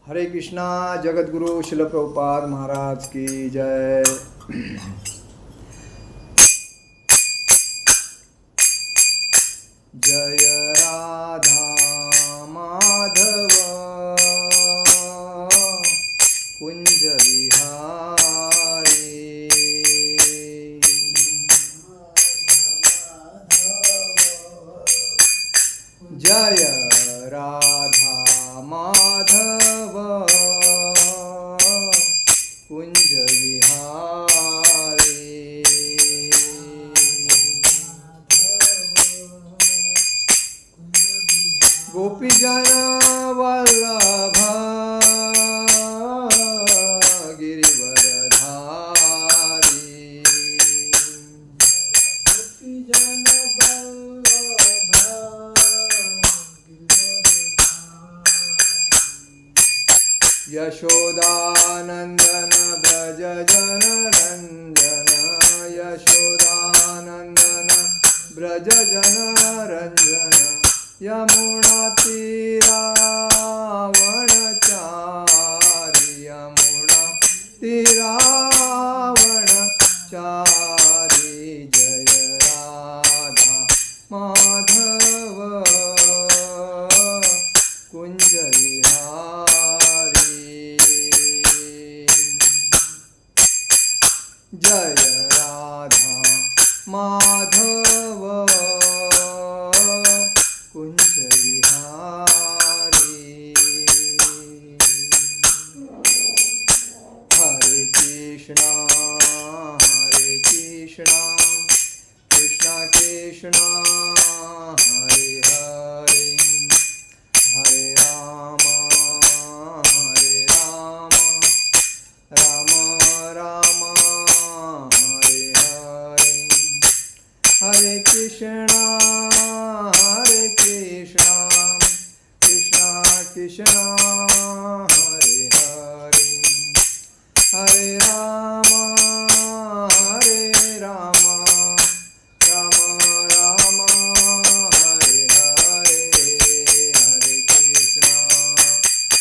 हरे कृष्णा। जगत गुरु शिल प्रभुपाद महाराज की जय। जय राधा माधव कुंज विहारी। जय राधा माधव कुंज विहारी। गोपी जन वल्लभ गिरिवरधारी। यशोदानंदन ब्रज जन रंजन। यशोदानंदन ब्रज जन रंजन। यमुना तीरावणचारी। यमुना तीरावणचारी। जय राधा माधव कुंज विहारी। जय राधा माधव कुंज विहारी। हरे कृष्णा कृष्णा कृष्णा हरे हरे। हरे राम राम राम हरे हरे। हरे कृष्णा कृष्णा कृष्णा हरे हरे। हरे राम राम राम हरे हरे।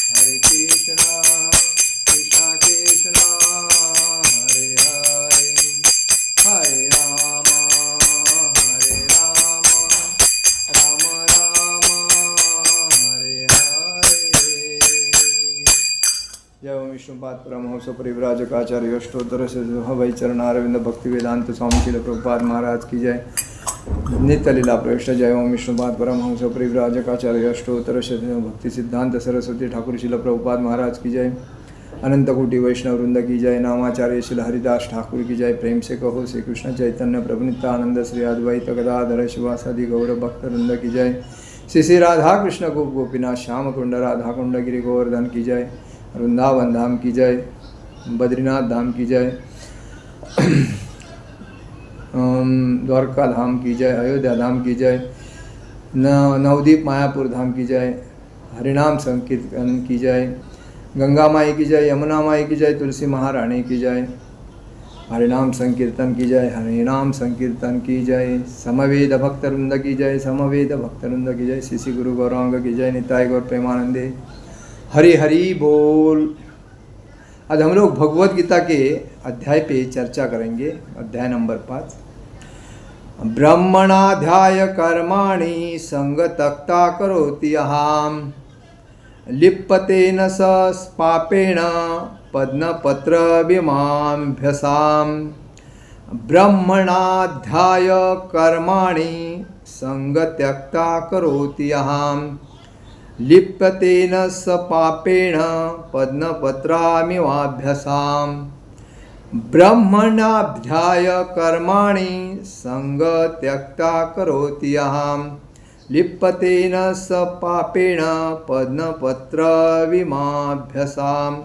हरे कृष्णा कृष्णा कृष्णा हरे हरे। हरे राम राम राम हरे हरे। जय ओम विष्णुपाद परमहंस परिव्राजकाचार्य अष्टोत्तर से हवै चरणारविंद भक्ति वेदांत स्वामी श्रील प्रभुपाद महाराज की जय। नित्य लीला प्रविष्ट। जय ओम विष्णुपाद परमहंस परिव्राजकाचार्य अष्टोत्तर से भक्ति सिद्धांत सरस्वती ठाकुर श्रील प्रभुपाद महाराज की जय। अनंत कोटि वैष्णव वृंद की जय। नामाचार्य श्री हरिदास ठाकुर की जय। प्रेम से कहो श्री कृष्ण चैतन्य प्रभु नित्यानंद श्री अद्वैत गदाधर शिवासादि गौर भक्त वृंद की जय। श्री श्री राधा कृष्ण गोप गोपीनाथ श्याम कुंड राधा कुंड गिरि गोवर्धन की जय। वृंदावन धाम की जय। बद्रीनाथ धाम की जय। द्वारका धाम की जय। अयोध्या धाम की जय। नवदीप मायापुर धाम की जय। हरिनाम संकीर्तन की जय। गंगा माई की जय। यमुना माई की जय। तुलसी महारानी की जय। हरिनाम संकीर्तन की जय। हरिनाम संकीर्तन की जय। समवेद भक्तवृंद की जय। समवेद भक्तवृंद की जय। श्री गुरु गौरांग की जय। निताय गौर प्रेमानंदे। हरि हरि बोल। आज हम लोग भगवद गीता के अध्याय पे चर्चा करेंगे। अध्याय नंबर 5। ब्रह्मणाध्याय कर्माणि संगतक्ता करोति अहम्। लिप्यतेन स पापेन पद्मपत्र विमाभ्यसाम्। ब्रह्मणाध्याय कर्माणि संगत्यक्ता करोति अहम्। लिप्यतेन स पापेन पद्मपत्रामिवाभ्यसाम्। ब्रह्मणाध्याय कर्माणि संगत्यक्ता करोति अहम्। लिप्यतेन स पापेन पद्मपत्र विमाभ्यसाम्।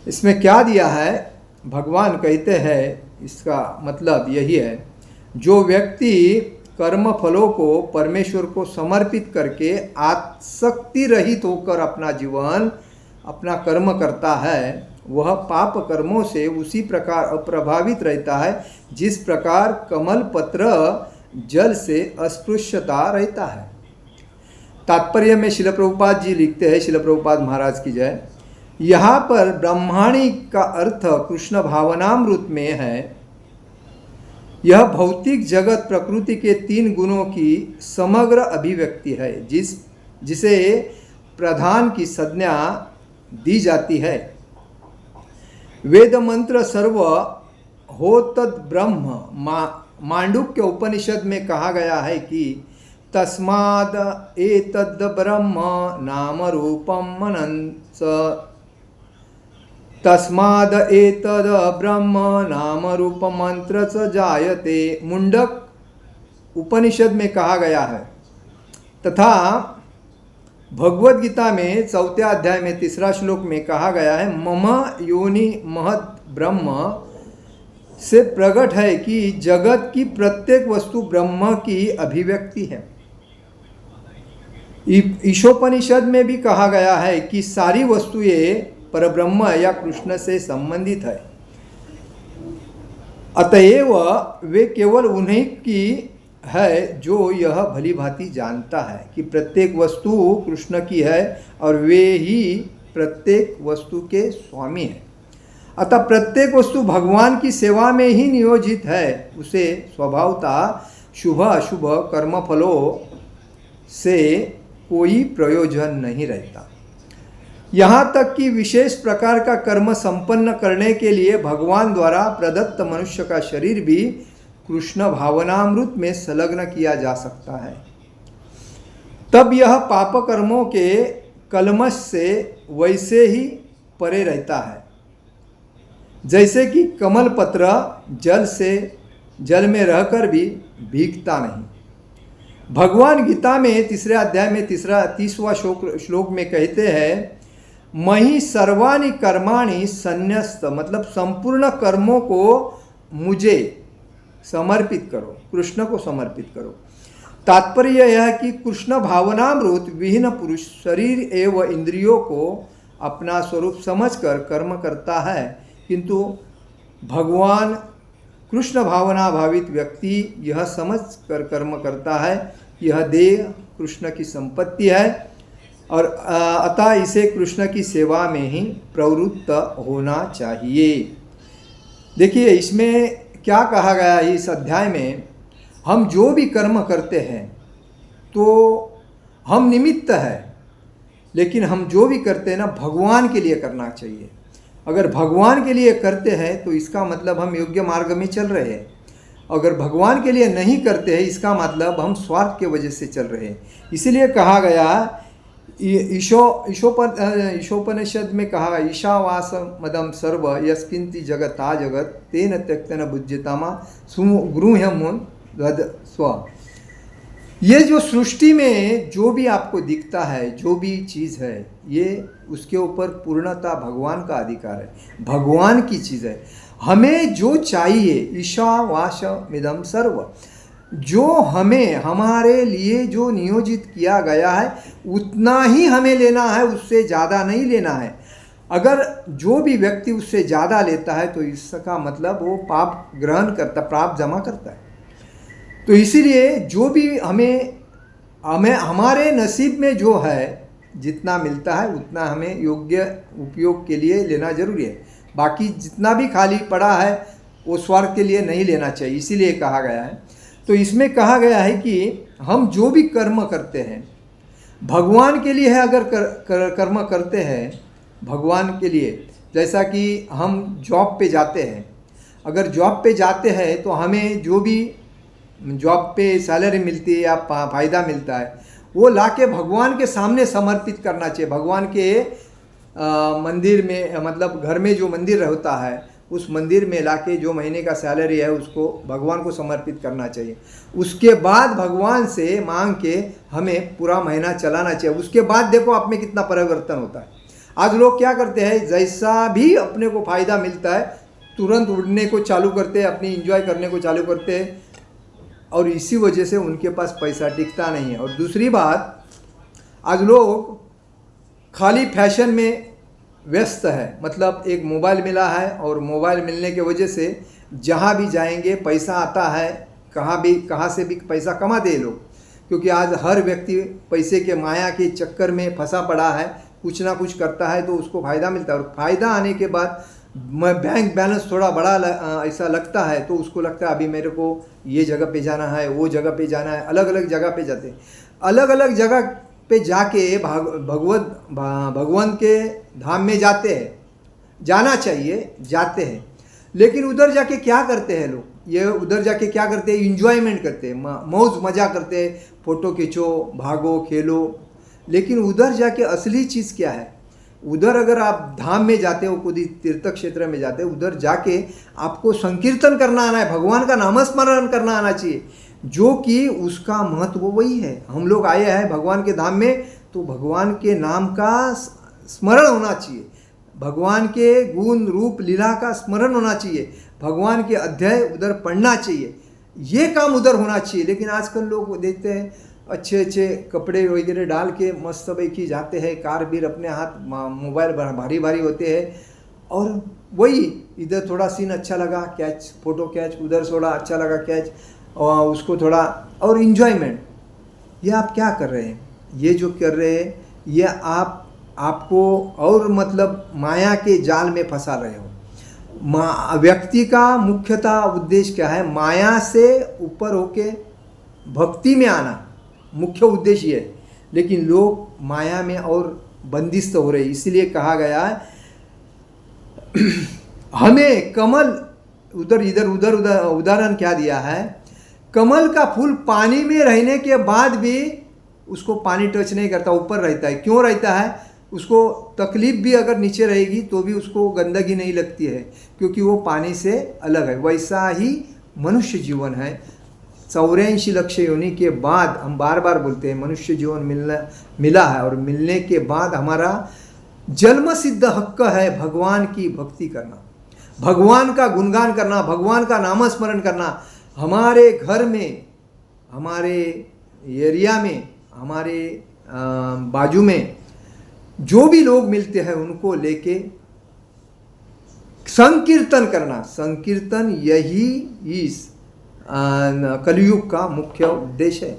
इसमें क्या दिया है? भगवान कहते हैं इसका मतलब यही है, जो व्यक्ति कर्म फलों को परमेश्वर को समर्पित करके आसक्ति रहित होकर अपना जीवन अपना कर्म करता है, वह पाप कर्मों से उसी प्रकार अप्रभावित रहता है जिस प्रकार कमल पत्र जल से अस्पृश्यता रहता है। तात्पर्य में शिल प्रभुपाद जी लिखते हैं, शिल प्रभुपाद महाराज की जय, यहाँ पर ब्रह्माणी का अर्थ कृष्ण भावनामृत में है। यह भौतिक जगत प्रकृति के 3 गुणों की समग्र अभिव्यक्ति है, जिसे प्रधान की संज्ञा दी जाती है। वेद मंत्र सर्व हो तद ब्रह्म मांडुक्य उपनिषद में कहा गया है कि तस्माद एतद् ब्रह्म नाम रूपम मनंस, तस्माद एतद् ब्रह्म नाम रूप मंत्र च जायते, मुंडक उपनिषद में कहा गया है। तथा भगवद गीता में 4वें अध्याय में 3रा श्लोक में कहा गया है, मम योनि महद ब्रह्म से प्रकट है कि जगत की प्रत्येक वस्तु ब्रह्म की अभिव्यक्ति है। ईशोपनिषद में भी कहा गया है कि सारी वस्तुएं परब्रह्म या कृष्ण से संबंधित है, अतएव वे केवल उन्हीं की है जो यह भली भांति जानता है कि प्रत्येक वस्तु कृष्ण की है और वे ही प्रत्येक वस्तु के स्वामी हैं। अतः प्रत्येक वस्तु भगवान की सेवा में ही नियोजित है। उसे स्वभावतः शुभ अशुभ कर्मफलों से कोई प्रयोजन नहीं रहता। यहाँ तक कि विशेष प्रकार का कर्म संपन्न करने के लिए भगवान द्वारा प्रदत्त मनुष्य का शरीर भी कृष्ण भावनामृत में संलग्न किया जा सकता है। तब यह पाप कर्मों के कलमश से वैसे ही परे रहता है जैसे कि कमल पत्र जल में रहकर भी भीगता नहीं। भगवान गीता में 3रे अध्याय में 30वां श्लोक में कहते हैं, मही सर्वाणि कर्माणि संन्यस्त, मतलब संपूर्ण कर्मों को मुझे समर्पित करो, कृष्ण को समर्पित करो। तात्पर्य यह है कि कृष्ण भावनामृत विहीन पुरुष शरीर एवं इंद्रियों को अपना स्वरूप समझकर कर्म करता है, किंतु भगवान कृष्ण भावना भावित व्यक्ति यह समझ कर कर्म करता है, यह देह कृष्ण की संपत्ति है और अतः इसे कृष्ण की सेवा में ही प्रवृत्त होना चाहिए। देखिए इसमें क्या कहा गया है इस अध्याय में, हम जो भी कर्म करते हैं तो हम निमित्त है, लेकिन हम जो भी करते हैं ना भगवान के लिए करना चाहिए। अगर भगवान के लिए करते हैं तो इसका मतलब हम योग्य मार्ग में चल रहे हैं। अगर भगवान के लिए नहीं करते हैं इसका मतलब हम स्वार्थ के वजह से चल रहे हैं। इसीलिए कहा गया ईशोपनिषद में कहा, ईशावास मदम सर्व यस्किंति जगता जगत तेन त्यक्तेन बुज्यतामा सुगृह्यमुन स्व। ये जो सृष्टि में जो भी आपको दिखता है, जो भी चीज़ है, ये उसके ऊपर पूर्णता भगवान का अधिकार है, भगवान की चीज़ है। हमें जो चाहिए, ईशावासमिदं सर्व, जो हमें हमारे लिए जो नियोजित किया गया है उतना ही हमें लेना है, उससे ज़्यादा नहीं लेना है। अगर जो भी व्यक्ति उससे ज़्यादा लेता है तो इसका मतलब वो पाप ग्रहण करता, पाप जमा करता है। तो इसीलिए जो भी हमें हमारे नसीब में जो है, जितना मिलता है उतना हमें योग्य उपयोग के लिए लेना जरूरी है। बाकी जितना भी खाली पड़ा है वो स्वार्थ के लिए नहीं लेना चाहिए, इसीलिए कहा गया है। तो इसमें कहा गया है कि हम जो भी कर्म करते हैं भगवान के लिए है। अगर कर्म करते हैं भगवान के लिए, जैसा कि हम जॉब पे जाते हैं, अगर जॉब पे जाते हैं तो हमें जो भी जॉब पे सैलरी मिलती है या फ़ायदा मिलता है वो लाके भगवान के सामने समर्पित करना चाहिए। भगवान के मंदिर में, मतलब घर में जो मंदिर होता है उस मंदिर में लाके जो महीने का सैलरी है उसको भगवान को समर्पित करना चाहिए। उसके बाद भगवान से मांग के हमें पूरा महीना चलाना चाहिए। उसके बाद देखो आप में कितना परिवर्तन होता है। आज लोग क्या करते हैं, जैसा भी अपने को फ़ायदा मिलता है तुरंत उड़ने को चालू करते हैं, अपनी इंजॉय करने को चालू करते हैं और इसी वजह से उनके पास पैसा टिकता नहीं है। और दूसरी बात, आज लोग खाली फैशन में व्यस्त है, मतलब एक मोबाइल मिला है और मोबाइल मिलने की वजह से जहाँ भी जाएंगे पैसा आता है, कहाँ से भी पैसा कमाते हैं लोग। क्योंकि आज हर व्यक्ति पैसे के माया के चक्कर में फंसा पड़ा है, कुछ ना कुछ करता है तो उसको फ़ायदा मिलता है, और फ़ायदा आने के बाद बैंक बैलेंस थोड़ा बड़ा ऐसा लगता है तो उसको लगता है अभी मेरे को ये जगह पे जाना है, वो जगह पे जाना है, अलग अलग जगह पे जाते हैं। अलग अलग जगह पे जाके भगवान के धाम में जाते हैं, जाना चाहिए, जाते हैं, लेकिन उधर जाके क्या करते हैं लोग? ये उधर जाके क्या करते हैं? इंजॉयमेंट करते हैं, मौज मजा करते हैं, फ़ोटो खींचो, भागो, खेलो। लेकिन उधर जाके असली चीज़ क्या है? उधर अगर आप धाम में जाते हो, कोई तीर्थ क्षेत्र में जाते हो, उधर जाके आपको संकीर्तन करना आना है, भगवान का नामस्मरण करना आना चाहिए, जो कि उसका महत्व वही है। हम लोग आए हैं भगवान के धाम में तो भगवान के नाम का स्मरण होना चाहिए, भगवान के गुण रूप लीला का स्मरण होना चाहिए, भगवान के अध्याय उधर पढ़ना चाहिए, ये काम उधर होना चाहिए। लेकिन आजकल लोग देखते हैं अच्छे अच्छे कपड़े वगैरह डाल के मस्त बैठी जाते हैं, कार बीर अपने हाथ, मोबाइल भारी भारी होते हैं, और वही इधर थोड़ा सीन अच्छा लगा कैच, फोटो कैच, उधर थोड़ा अच्छा लगा कैच, और उसको थोड़ा और इन्जॉयमेंट। ये आप क्या कर रहे हैं? ये जो कर रहे हैं ये आपको और मतलब माया के जाल में फंसा रहे हो। व्यक्ति का मुख्यतः उद्देश्य क्या है? माया से ऊपर होके भक्ति में आना मुख्य उद्देश्य है, लेकिन लोग माया में और बंदिस्त हो रहे। इसलिए कहा गया है हमें कमल, इधर उदाहरण क्या दिया है? कमल का फूल पानी में रहने के बाद भी उसको पानी टच नहीं करता, ऊपर रहता है। क्यों रहता है? उसको तकलीफ भी अगर नीचे रहेगी तो भी उसको गंदगी नहीं लगती है, क्योंकि वो पानी से अलग है। वैसा ही मनुष्य जीवन है। 84 लक्ष योनि के बाद, हम बार बार बोलते हैं, मनुष्य जीवन मिला है, और मिलने के बाद हमारा जन्म सिद्ध हक है भगवान की भक्ति करना, भगवान का गुणगान करना, भगवान का नामस्मरण करना। हमारे घर में, हमारे एरिया में, हमारे बाजू में जो भी लोग मिलते हैं उनको लेके संकीर्तन करना। संकीर्तन यही इस कलयुग का मुख्य उद्देश्य है।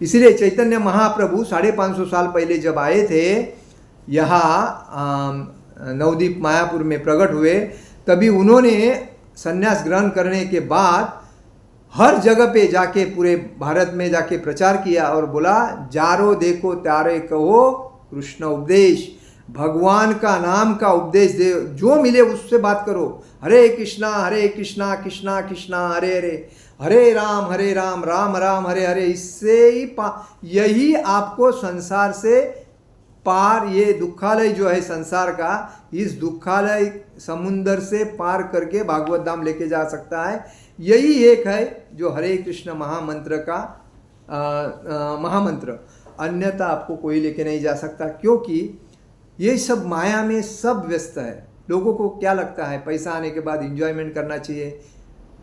इसलिए चैतन्य महाप्रभु 550 साल पहले जब आए थे यहाँ नवदीप मायापुर में प्रकट हुए, तभी उन्होंने संन्यास ग्रहण करने के बाद हर जगह पे जाके, पूरे भारत में जाके प्रचार किया और बोला, जारो देखो त्यारे कहो कृष्ण उपदेश। भगवान का नाम का उपदेश दे, जो मिले उससे बात करो। हरे कृष्णा कृष्णा कृष्णा हरे हरे, हरे राम राम राम हरे हरे। इससे ही यही आपको संसार से पार, ये दुखालय जो है संसार का, इस दुखालय समुंदर से पार करके भागवत धाम लेके जा सकता है। यही एक है जो हरे कृष्ण महामंत्र का महामंत्र, अन्यथा आपको कोई लेके नहीं जा सकता, क्योंकि ये सब माया में सब व्यस्त है। लोगों को क्या लगता है? पैसा आने के बाद एंजॉयमेंट करना चाहिए,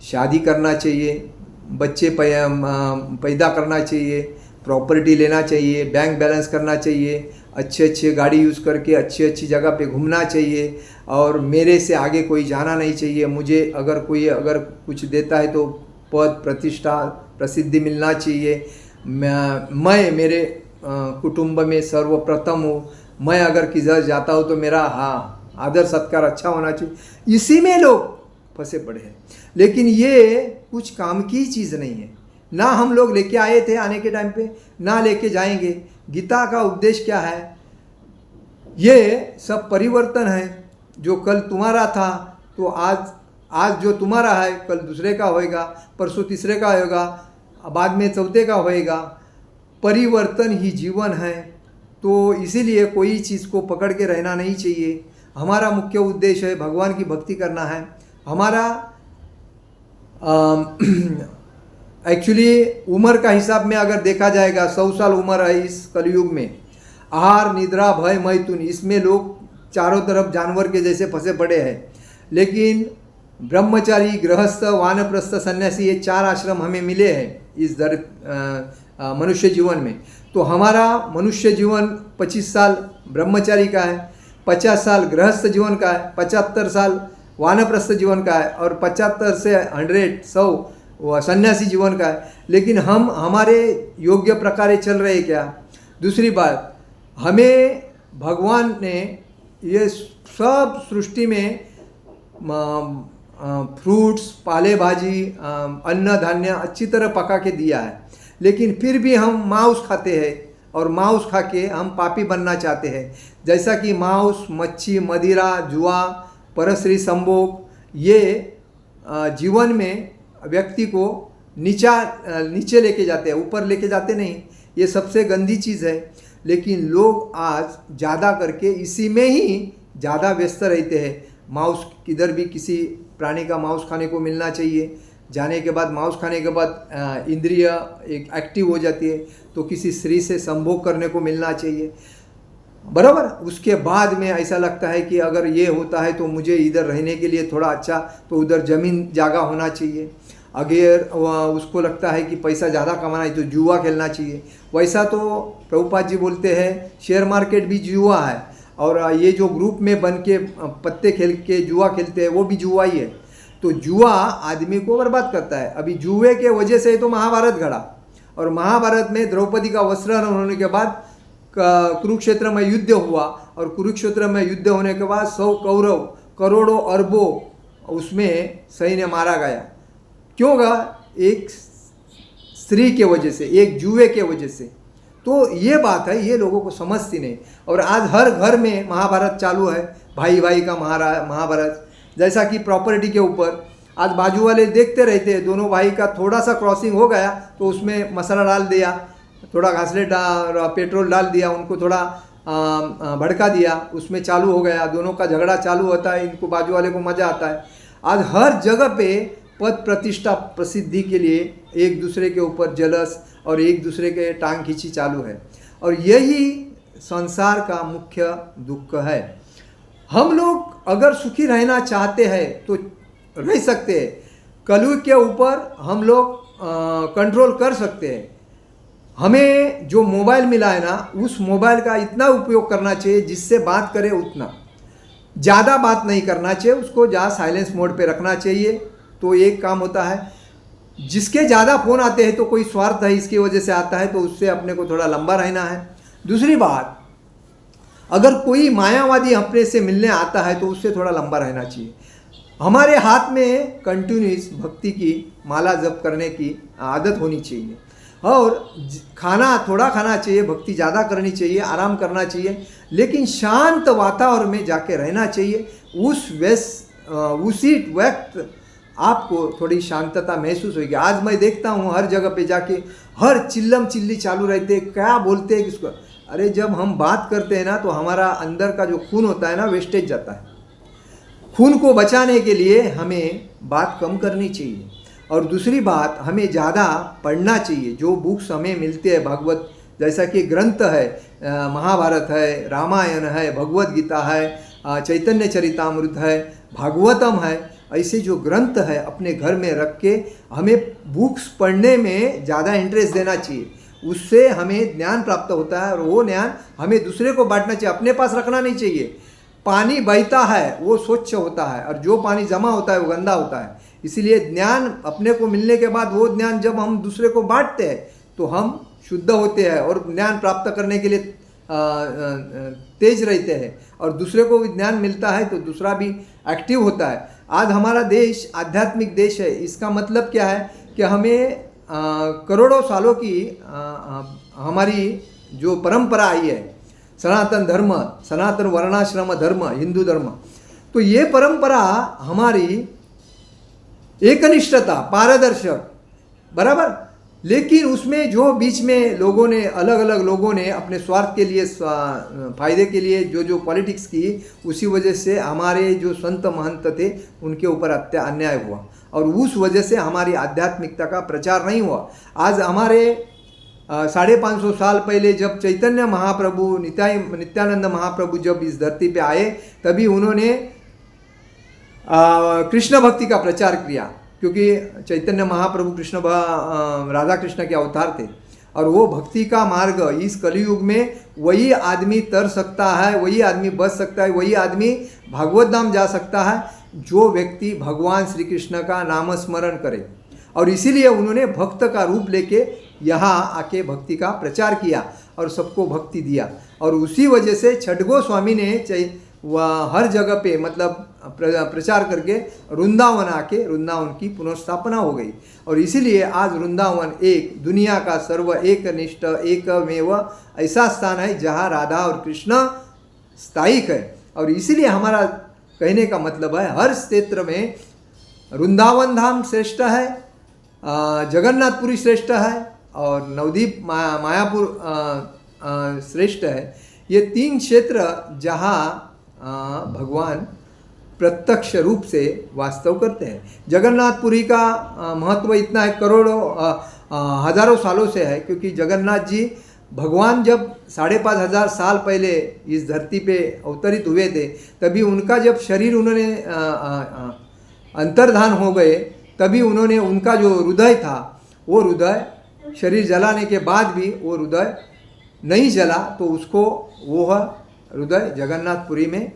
शादी करना चाहिए, बच्चे पैदा करना चाहिए, प्रॉपर्टी लेना चाहिए, बैंक बैलेंस करना चाहिए, अच्छे अच्छे गाड़ी यूज़ करके अच्छी अच्छी जगह पे घूमना चाहिए, और मेरे से आगे कोई जाना नहीं चाहिए। मुझे अगर कोई कुछ देता है तो पद, प्रतिष्ठा, प्रसिद्धि मिलना चाहिए। मैं मेरे कुटुंब में सर्वप्रथम हूँ। मैं अगर किधर जाता हूँ तो मेरा आदर सत्कार अच्छा होना चाहिए। इसी में लोग फंसे पड़े हैं। लेकिन ये कुछ काम की चीज़ नहीं है। ना हम लोग लेके आए थे आने के टाइम पे, ना लेके जाएंगे। गीता का उपदेश क्या है? ये सब परिवर्तन है। जो कल तुम्हारा था तो आज जो तुम्हारा है कल दूसरे का होएगा, परसों तीसरे का होएगा, बाद में चौथे का होएगा। परिवर्तन ही जीवन है। तो इसीलिए कोई चीज़ को पकड़ के रहना नहीं चाहिए। हमारा मुख्य उद्देश्य है भगवान की भक्ति करना है। हमारा एक्चुअली उम्र का हिसाब में अगर देखा जाएगा 100 साल उम्र है इस कलयुग में। आहार, निद्रा, भय, मैथुन, इसमें लोग चारों तरफ जानवर के जैसे फंसे पड़े हैं। लेकिन ब्रह्मचारी, गृहस्थ, वानप्रस्थ, सन्यासी, ये 4 आश्रम हमें मिले हैं इस मनुष्य जीवन में। तो हमारा मनुष्य जीवन 25 साल ब्रह्मचारी का है, 50 साल गृहस्थ जीवन का है, 75 साल वानप्रस्थ जीवन का है, और 75 से 100 वो सन्यासी जीवन का है, लेकिन हम हमारे योग्य प्रकारे चल रहे क्या? दूसरी बात, हमें भगवान ने ये सब सृष्टि में फ्रूट्स, पाले भाजी, अन्न धान्य अच्छी तरह पका के दिया है, लेकिन फिर भी हम मांस खाते हैं और मांस खा के हम पापी बनना चाहते हैं। जैसा कि मांस, मच्छी, मदिरा, जुआ, परस्त्री संभोग, ये जीवन में व्यक्ति को नीचे लेके जाते हैं, ऊपर लेके जाते नहीं। ये सबसे गंदी चीज़ है, लेकिन लोग आज ज़्यादा करके इसी में ही ज़्यादा व्यस्त रहते हैं। मांस, किधर भी किसी प्राणी का मांस खाने को मिलना चाहिए, जाने के बाद मांस खाने के बाद इंद्रिय एक एक्टिव हो जाती है, तो किसी स्त्री से संभोग करने को मिलना चाहिए, बराबर। उसके बाद में ऐसा लगता है कि अगर ये होता है तो मुझे इधर रहने के लिए थोड़ा अच्छा, तो उधर ज़मीन जगह होना चाहिए। अगर उसको लगता है कि पैसा ज़्यादा कमाना है तो जुआ खेलना चाहिए। वैसा तो प्रभुपाद जी बोलते हैं शेयर मार्केट भी जुआ है, और ये जो ग्रुप में बन के पत्ते खेल के जुआ खेलते हैं वो भी जुआ ही है। तो जुआ आदमी को बर्बाद करता है। अभी जुए के वजह से तो महाभारत घड़ा, और महाभारत में द्रौपदी का वस्त्रहरण होने के बाद कुरुक्षेत्र में युद्ध हुआ, और कुरुक्षेत्र में युद्ध होने के बाद 100 कौरव, करोड़ों अरबों उसमें सैन्य मारा गया। क्यों गा? एक स्त्री के वजह से, एक जुए के वजह से। तो ये बात है, ये लोगों को समझती नहीं। और आज हर घर में महाभारत चालू है, भाई भाई का महाभारत। जैसा कि प्रॉपर्टी के ऊपर आज बाजू वाले देखते रहते हैं, दोनों भाई का थोड़ा सा क्रॉसिंग हो गया तो उसमें मसाला डाल दिया, थोड़ा घासलेट पेट्रोल डाल दिया, उनको थोड़ा भड़का दिया, उसमें चालू हो गया, दोनों का झगड़ा चालू होता है। इनको बाजू वाले को मज़ा आता है। आज हर जगह पे पद प्रतिष्ठा प्रसिद्धि के लिए एक दूसरे के ऊपर जलस और एक दूसरे के टांग खींची चालू है, और यही संसार का मुख्य दुख है। हम लोग अगर सुखी रहना चाहते हैं तो रह सकते हैं। कलयुग के ऊपर हम लोग कंट्रोल कर सकते हैं। हमें जो मोबाइल मिला है ना, उस मोबाइल का इतना उपयोग करना चाहिए जिससे बात करें उतना, ज़्यादा बात नहीं करना चाहिए, उसको जहाँ साइलेंस मोड पे रखना चाहिए, तो एक काम होता है। जिसके ज़्यादा फ़ोन आते हैं तो कोई स्वार्थ है इसकी वजह से आता है, तो उससे अपने को थोड़ा लंबा रहना है। दूसरी बात, अगर कोई मायावादी अपने से मिलने आता है तो उससे थोड़ा लंबा रहना चाहिए। हमारे हाथ में कंटिन्यूस भक्ति की माला जप करने की आदत होनी चाहिए, और खाना थोड़ा खाना चाहिए, भक्ति ज़्यादा करनी चाहिए, आराम करना चाहिए, लेकिन शांत वातावरण में जाके रहना चाहिए। उसी वक्त आपको थोड़ी शांतता महसूस होगी। आज मैं देखता हूँ हर जगह पे जाके हर चिल्लम चिल्ली चालू रहते, क्या बोलते हैं किसको। अरे जब हम बात करते हैं ना तो हमारा अंदर का जो खून होता है ना, वेस्टेज जाता है। खून को बचाने के लिए हमें बात कम करनी चाहिए। और दूसरी बात, हमें ज़्यादा पढ़ना चाहिए। जो बुक्स हमें मिलते हैं भागवत जैसा कि ग्रंथ है, महाभारत है, रामायण है, भगवत गीता है, चैतन्य चरितामृत है, भागवतम है, ऐसे जो ग्रंथ है अपने घर में रख के हमें बुक्स पढ़ने में ज़्यादा इंटरेस्ट देना चाहिए। उससे हमें ज्ञान प्राप्त होता है, और वो ज्ञान हमें दूसरे को बांटना चाहिए, अपने पास रखना नहीं चाहिए। पानी बहता है वो स्वच्छ होता है, और जो पानी जमा होता है वो गंदा होता है। इसीलिए ज्ञान अपने को मिलने के बाद वो ज्ञान जब हम दूसरे को बांटते हैं तो हम शुद्ध होते हैं और ज्ञान प्राप्त करने के लिए तेज रहते हैं, और दूसरे को भी ज्ञान मिलता है तो दूसरा भी एक्टिव होता है। आज हमारा देश आध्यात्मिक देश है। इसका मतलब क्या है कि हमें करोड़ों सालों की हमारी जो परंपरा आई है, सनातन धर्म, सनातन वर्णाश्रम धर्म, हिंदू धर्म, तो ये परंपरा हमारी एकनिष्ठता, पारदर्शक, बराबर। लेकिन उसमें जो बीच में लोगों ने, अलग अलग लोगों ने अपने स्वार्थ के लिए, फायदे के लिए जो पॉलिटिक्स की, उसी वजह से हमारे जो संत महंत थे उनके ऊपर अन्याय हुआ, और उस वजह से हमारी आध्यात्मिकता का प्रचार नहीं हुआ। आज हमारे 550 साल पहले जब चैतन्य महाप्रभु, नित्यानंद महाप्रभु जब इस धरती पे आए, तभी उन्होंने कृष्ण भक्ति का प्रचार किया, क्योंकि चैतन्य महाप्रभु राधा कृष्ण के अवतार थे। और वो भक्ति का मार्ग इस कलयुग में वही आदमी तर सकता है, वही आदमी बच सकता है, वही आदमी भागवत धाम जा सकता है जो व्यक्ति भगवान श्री कृष्ण का नाम स्मरण करे। और इसीलिए उन्होंने भक्त का रूप लेके यहाँ आके भक्ति का प्रचार किया और सबको भक्ति दिया। और उसी वजह से छठ गोस्वामी ने वह हर जगह पे मतलब प्रचार करके वृंदावन आके वृंदावन की पुनर्स्थापना हो गई। और इसीलिए आज वृंदावन एक दुनिया का सर्व एकनिष्ठ एकमेव ऐसा स्थान है जहाँ राधा और कृष्ण स्थायिक है। और इसीलिए हमारा कहने का मतलब है हर क्षेत्र में वृंदावन धाम श्रेष्ठ है, जगन्नाथपुरी श्रेष्ठ है और नवदीप मायापुर श्रेष्ठ है। ये तीन क्षेत्र जहाँ भगवान प्रत्यक्ष रूप से वास्तव करते हैं। जगन्नाथपुरी का महत्व इतना है, करोड़ों हजारों सालों से है, क्योंकि जगन्नाथ जी भगवान जब 5,500 साल पहले इस धरती पे अवतरित हुए थे, तभी उनका जब शरीर उन्होंने अंतर्धान हो गए, तभी उन्होंने उनका जो हृदय था वो हृदय शरीर जलाने के बाद भी वो हृदय नहीं जला, तो उसको वो हृदय जगन्नाथपुरी में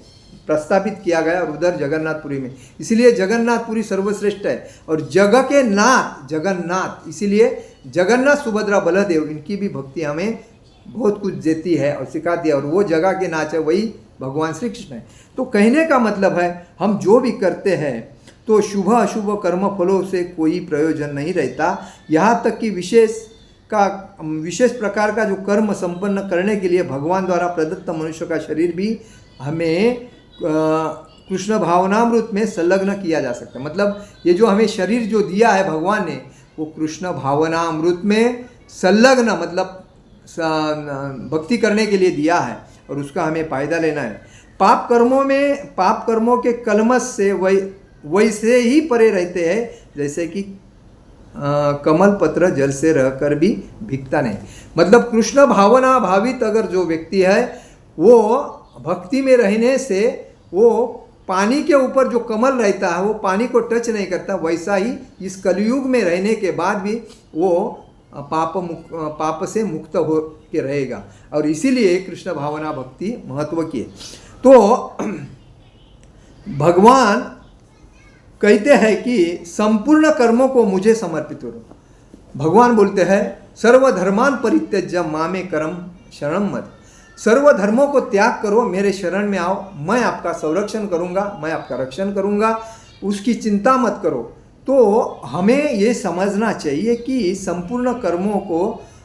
प्रस्तापित किया गया और उधर जगन्नाथपुरी में। इसीलिए जगन्नाथपुरी सर्वश्रेष्ठ है और जगह के नाथ जगन्नाथ, इसीलिए जगन्नाथ सुभद्रा बलदेव इनकी भी भक्ति हमें बहुत कुछ देती है और सिखाती है। और वो जगह के नाच है वही भगवान श्री कृष्ण है। तो कहने का मतलब है हम जो भी करते हैं तो शुभ अशुभ कर्म फलों से कोई प्रयोजन नहीं रहता। यहाँ तक कि विशेष प्रकार का जो कर्म संपन्न करने के लिए भगवान द्वारा प्रदत्त मनुष्य का शरीर भी हमें कृष्ण भावनामृत में संलग्न किया जा सकता है। मतलब ये जो हमें शरीर जो दिया है भगवान ने, वो कृष्ण भावनामृत में संलग्न मतलब भक्ति करने के लिए दिया है और उसका हमें फायदा लेना है। पाप कर्मों के कलमश से वैसे ही परे रहते हैं जैसे कि कमल पत्र जल से रहकर भी भीगता नहीं। मतलब कृष्ण भावना भावित अगर जो व्यक्ति है वो भक्ति में रहने से वो पानी के ऊपर जो कमल रहता है वो पानी को टच नहीं करता, वैसा ही इस कलयुग में रहने के बाद भी वो पाप से मुक्त हो के रहेगा। और इसीलिए कृष्ण भावना भक्ति महत्व की है। तो भगवान कहते हैं कि संपूर्ण कर्मों को मुझे समर्पित करो। भगवान बोलते हैं सर्वधर्मान परित्यज्य मामे कर्म शरणम मत। सर्वधर्मों को त्याग करो, मेरे शरण में आओ, मैं आपका संरक्षण करूंगा, मैं आपका रक्षण करूंगा, उसकी चिंता मत करो। तो हमें ये समझना चाहिए कि संपूर्ण कर्मों को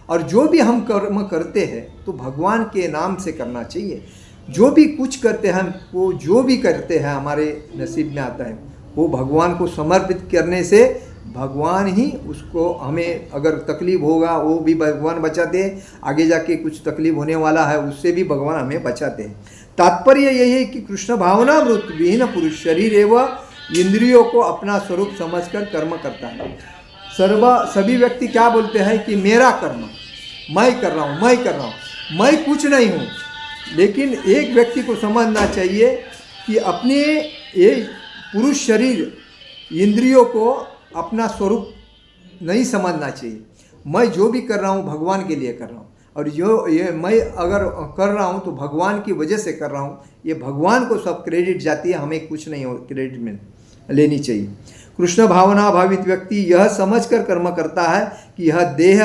और जो भी हम कर्म करते हैं तो भगवान के नाम से करना चाहिए। जो भी कुछ करते हैं वो जो भी करते हैं हमारे नसीब में आता है वो भगवान को समर्पित करने से भगवान ही उसको, हमें अगर तकलीफ होगा वो भी भगवान बचाते हैं, आगे जाके कुछ तकलीफ होने वाला है उससे भी भगवान हमें बचाते हैं। तात्पर्य यही है कि कृष्ण भावनामृत विहीन पुरुष शरीर एवं इंद्रियों को अपना स्वरूप समझकर कर्म करता है। सभी व्यक्ति क्या बोलते हैं कि मेरा कर्म मैं कर रहा हूँ, मैं कुछ नहीं हूँ। लेकिन एक व्यक्ति को समझना चाहिए कि अपने ये पुरुष शरीर इंद्रियों को अपना स्वरूप नहीं समझना चाहिए। मैं जो भी कर रहा हूँ भगवान के लिए कर रहा हूँ और ये मैं अगर कर रहा हूँ तो भगवान की वजह से कर रहा हूँ। ये भगवान को सब क्रेडिट जाती है, हमें कुछ नहीं क्रेडिट में लेनी चाहिए। कृष्ण भावना भावित व्यक्ति यह समझकर कर्म करता है कि यह देह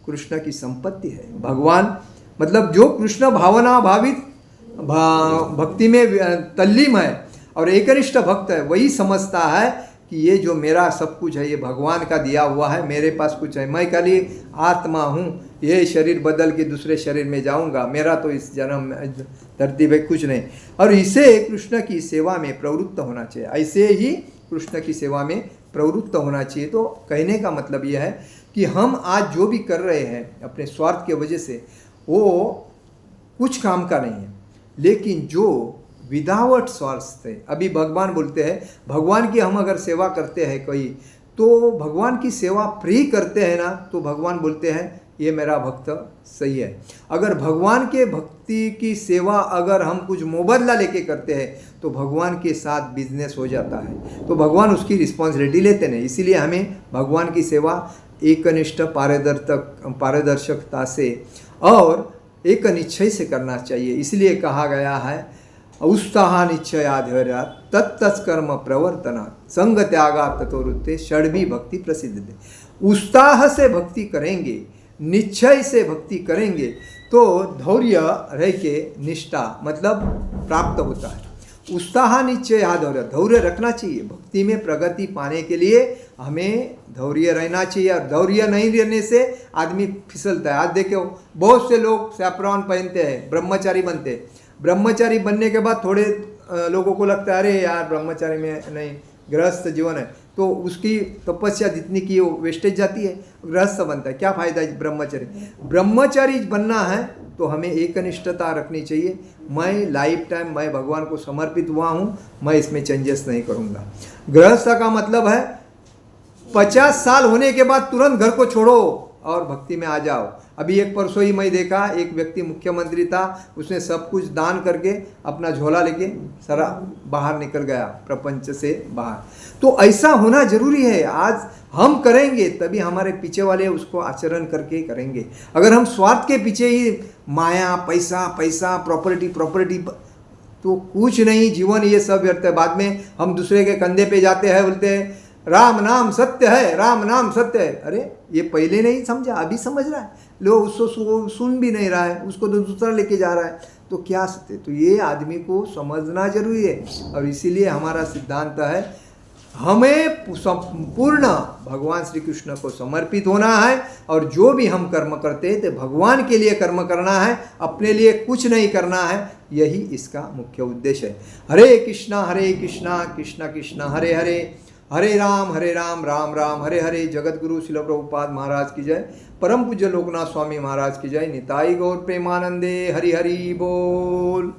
कृष्ण की संपत्ति है। भगवान मतलब जो कृष्ण भावना भावित भक्ति में तल्लीन है और एकनिष्ठ भक्त है वही समझता है कि ये जो मेरा सब कुछ है ये भगवान का दिया हुआ है, मेरे पास कुछ है, मैं खाली आत्मा हूँ, ये शरीर बदल के दूसरे शरीर में जाऊँगा, मेरा तो इस जन्म धरती पे कुछ नहीं। और इसे कृष्ण की सेवा में प्रवृत्त होना चाहिए, ऐसे ही कृष्ण की सेवा में प्रवृत्त होना चाहिए। तो कहने का मतलब यह है कि हम आज जो भी कर रहे हैं अपने स्वार्थ के वजह से वो कुछ काम का नहीं है, लेकिन जो विदाउट स्वार्थ थे, अभी भगवान बोलते हैं भगवान की हम अगर सेवा करते हैं कोई तो भगवान की सेवा फ्री करते हैं ना, तो भगवान बोलते हैं ये मेरा भक्त सही है। अगर भगवान के भक्ति की सेवा अगर हम कुछ मुबदला लेके करते हैं तो भगवान के साथ बिजनेस हो जाता है, तो भगवान उसकी रिस्पॉन्सिबिलिटी लेते नहीं। इसीलिए हमें भगवान की सेवा एकनिष्ठ पारदर्शकता से और एक निश्चय से करना चाहिए। इसलिए कहा गया है उत्साह निश्चया धैर्या तत्तत्कर्म प्रवर्तना संग त्यागा तत्वृत्ते षड्भी भक्ति प्रसिद्ध है। उत्साह से भक्ति करेंगे, निश्चय से भक्ति करेंगे तो धैर्य रह के निष्ठा मतलब प्राप्त होता है। उत्साह निश्चय धैर्य, धैर्य रखना चाहिए। भक्ति में प्रगति पाने के लिए हमें धैर्य रहना चाहिए, और धैर्य नहीं रहने से आदमी फिसलता है। आज देखो बहुत से लोग सैफ्रॉन पहनते हैं, ब्रह्मचारी बनते हैं। ब्रह्मचारी बनने के बाद थोड़े लोगों को लगता है अरे यार ब्रह्मचारी में नहीं, गृहस्थ जीवन है, तो उसकी तपस्या जितनी की वो वेस्टेज जाती है, गृहस्थ बनता है, क्या फायदा है ब्रह्मचारी। ब्रह्मचारी बनना है तो हमें एकनिष्ठता रखनी चाहिए। मैं लाइफ टाइम मैं भगवान को समर्पित हुआ हूँ, मैं इसमें चेंजेस नहीं करूँगा। गृहस्थ का मतलब है 50 साल होने के बाद तुरंत घर को छोड़ो और भक्ति में आ जाओ। अभी एक परसों ही मैं देखा, एक व्यक्ति मुख्यमंत्री था, उसने सब कुछ दान करके अपना झोला लेके सारा बाहर निकल गया, प्रपंच से बाहर। तो ऐसा होना जरूरी है। आज हम करेंगे तभी हमारे पीछे वाले उसको आचरण करके करेंगे। अगर हम स्वार्थ के पीछे ही माया, पैसा पैसा, प्रॉपर्टी तो कुछ नहीं, जीवन ये सब व्यर्थ है। बाद में हम दूसरे के कंधे पे जाते हैं, बोलते हैं राम नाम सत्य है, राम नाम सत्य है। अरे ये पहले नहीं समझा, अभी समझ रहा है। लोग उसको सुन भी नहीं रहा है, उसको तो दूसरा लेके जा रहा है, तो क्या सत्य। तो ये आदमी को समझना जरूरी है। और इसीलिए हमारा सिद्धांत है हमें पूर्ण भगवान श्री कृष्ण को समर्पित होना है। और जो भी हम कर्म करते हैं तो भगवान के लिए कर्म करना है, अपने लिए कुछ नहीं करना है। यही इसका मुख्य उद्देश्य है। हरे कृष्णा कृष्णा कृष्णा हरे हरे, हरे राम राम राम हरे हरे। जगत गुरु शिल प्रभुपाद महाराज की जय। परम पूज्य लोकनाथ स्वामी महाराज की जय। निताई गौर प्रेमानंदे। हरि हरि बोल।